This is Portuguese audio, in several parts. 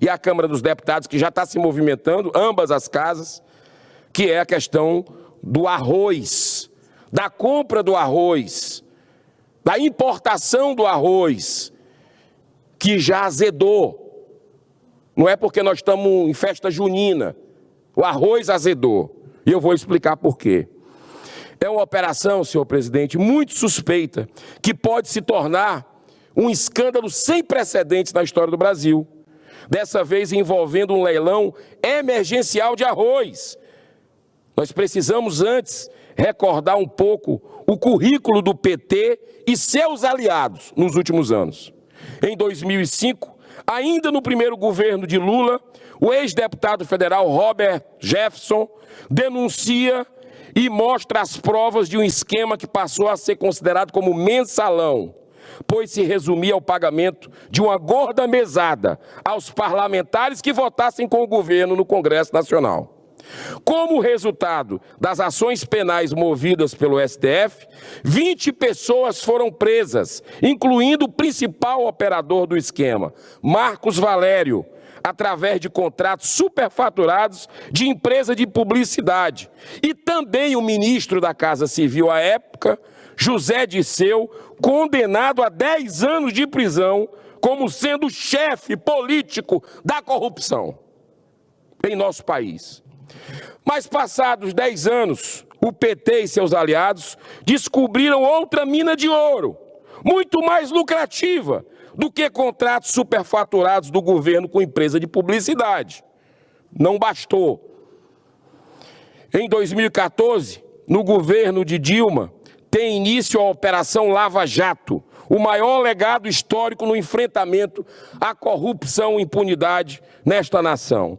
e a Câmara dos Deputados, que já está se movimentando, ambas as casas, que é a questão do arroz, da compra do arroz, da importação do arroz, que já azedou. Não é porque nós estamos em festa junina, o arroz azedou. E eu vou explicar por quê. É uma operação, senhor presidente, muito suspeita, que pode se tornar um escândalo sem precedentes na história do Brasil. Dessa vez envolvendo um leilão emergencial de arroz. Nós precisamos antes recordar um pouco o currículo do PT e seus aliados nos últimos anos. Em 2005, ainda no primeiro governo de Lula, o ex-deputado federal Robert Jefferson denuncia e mostra as provas de um esquema que passou a ser considerado como mensalão, pois se resumia ao pagamento de uma gorda mesada aos parlamentares que votassem com o governo no Congresso Nacional. Como resultado das ações penais movidas pelo STF, 20 pessoas foram presas, incluindo o principal operador do esquema, Marcos Valério, através de contratos superfaturados de empresa de publicidade. E também o ministro da Casa Civil à época, José Dirceu, condenado a 10 anos de prisão como sendo chefe político da corrupção em nosso país. Mas passados 10 anos, o PT e seus aliados descobriram outra mina de ouro, muito mais lucrativa do que contratos superfaturados do governo com empresa de publicidade. Não bastou. Em 2014, no governo de Dilma, tem início a Operação Lava Jato, o maior legado histórico no enfrentamento à corrupção e impunidade nesta nação.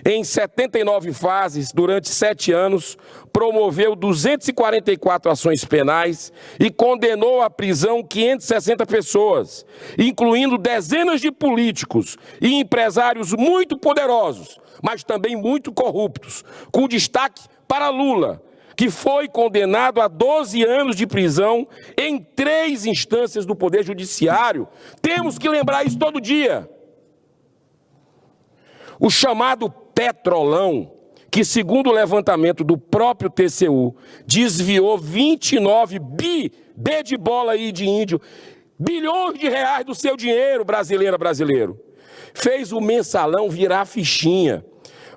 Em 79 fases, durante 7 anos, promoveu 244 ações penais e condenou à prisão 560 pessoas, incluindo dezenas de políticos e empresários muito poderosos, mas também muito corruptos, com destaque para Lula, que foi condenado a 12 anos de prisão em 3 instâncias do Poder Judiciário. Temos que lembrar isso todo dia. O chamado Petrolão, que segundo o levantamento do próprio TCU, desviou 29 B de bola aí de índio, bilhões de reais do seu dinheiro brasileiro, fez o mensalão virar fichinha,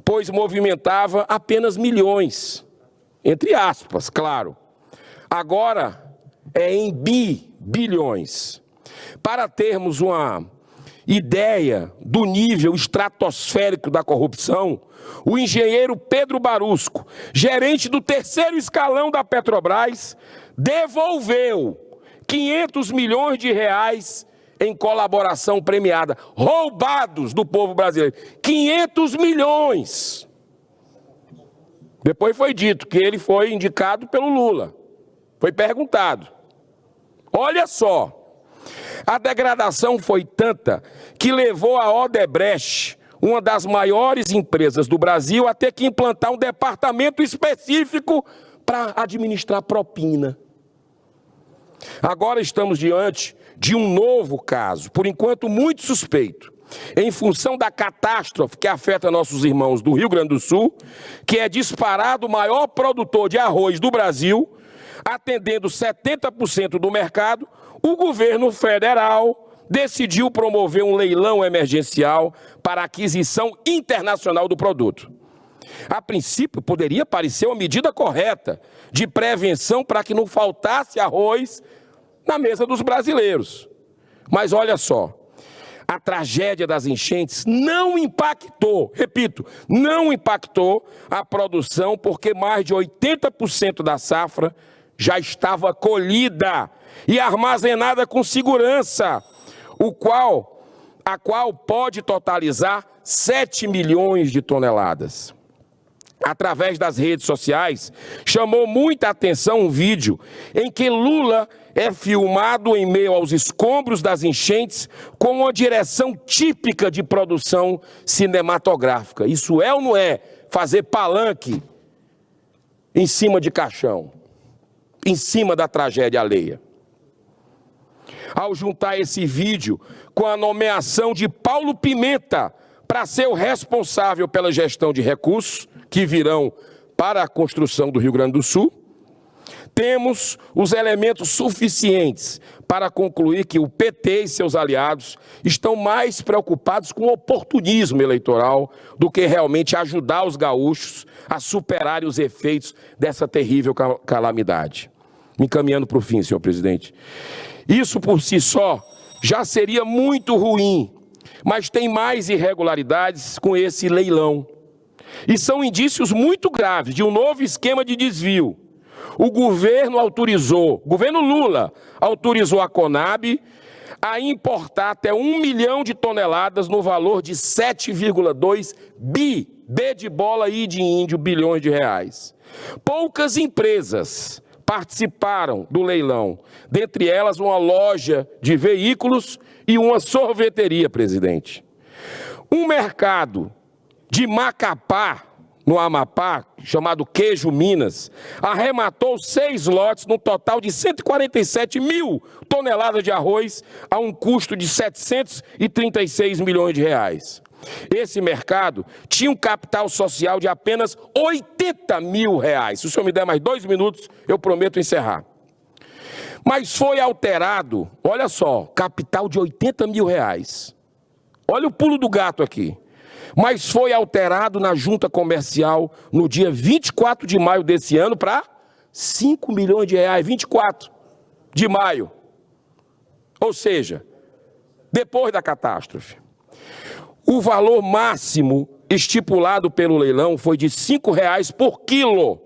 pois movimentava apenas milhões, entre aspas, claro. Agora é em bilhões. Para termos uma ideia do nível estratosférico da corrupção, o engenheiro Pedro Barusco, gerente do 3º escalão da Petrobras, devolveu 500 milhões de reais em colaboração premiada, roubados do povo brasileiro. 500 milhões! Depois foi dito que ele foi indicado pelo Lula. Foi perguntado. Olha só. A degradação foi tanta que levou a Odebrecht, uma das maiores empresas do Brasil, a ter que implantar um departamento específico para administrar propina. Agora estamos diante de um novo caso, por enquanto muito suspeito, em função da catástrofe que afeta nossos irmãos do Rio Grande do Sul, que é disparado o maior produtor de arroz do Brasil, atendendo 70% do mercado. O governo federal decidiu promover um leilão emergencial para aquisição internacional do produto. A princípio, poderia parecer uma medida correta de prevenção para que não faltasse arroz na mesa dos brasileiros. Mas olha só, a tragédia das enchentes não impactou, repito, não impactou a produção, porque mais de 80% da safra já estava colhida e armazenada com segurança, a qual pode totalizar 7 milhões de toneladas. Através das redes sociais, chamou muita atenção um vídeo em que Lula é filmado em meio aos escombros das enchentes com uma direção típica de produção cinematográfica. Isso é ou não é fazer palanque em cima de caixão, em cima da tragédia alheia? Ao juntar esse vídeo com a nomeação de Paulo Pimenta para ser o responsável pela gestão de recursos que virão para a construção do Rio Grande do Sul, temos os elementos suficientes para concluir que o PT e seus aliados estão mais preocupados com o oportunismo eleitoral do que realmente ajudar os gaúchos a superarem os efeitos dessa terrível calamidade. Me encaminhando para o fim, senhor presidente. Isso por si só já seria muito ruim, mas tem mais irregularidades com esse leilão. E são indícios muito graves de um novo esquema de desvio. O governo Lula autorizou a Conab a importar até 1 milhão de toneladas no valor de 7,2 B de bola e de índio, bilhões de reais. Poucas empresas participaram do leilão, dentre elas uma loja de veículos e uma sorveteria, presidente. Um mercado de Macapá, no Amapá, chamado Queijo Minas, arrematou 6 lotes no total de 147 mil toneladas de arroz a um custo de 736 milhões de reais. Esse mercado tinha um capital social de apenas 80 mil reais. Se o senhor me der mais 2 minutos, eu prometo encerrar. Mas foi alterado, olha só, capital de 80 mil reais. Olha o pulo do gato aqui. Mas foi alterado na junta comercial no dia 24 de maio desse ano para 5 milhões de reais, 24 de maio. Ou seja, depois da catástrofe. O valor máximo estipulado pelo leilão foi de R$ 5,00 por quilo.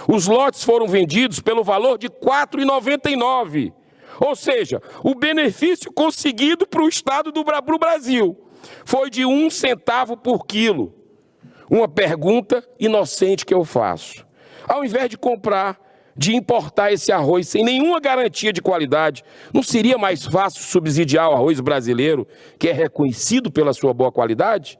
Os lotes foram vendidos pelo valor de R$ 4,99. Ou seja, o benefício conseguido para o Estado do Brasil foi de 1 centavo por quilo. Uma pergunta inocente que eu faço. Ao invés de importar esse arroz sem nenhuma garantia de qualidade, não seria mais fácil subsidiar o arroz brasileiro, que é reconhecido pela sua boa qualidade?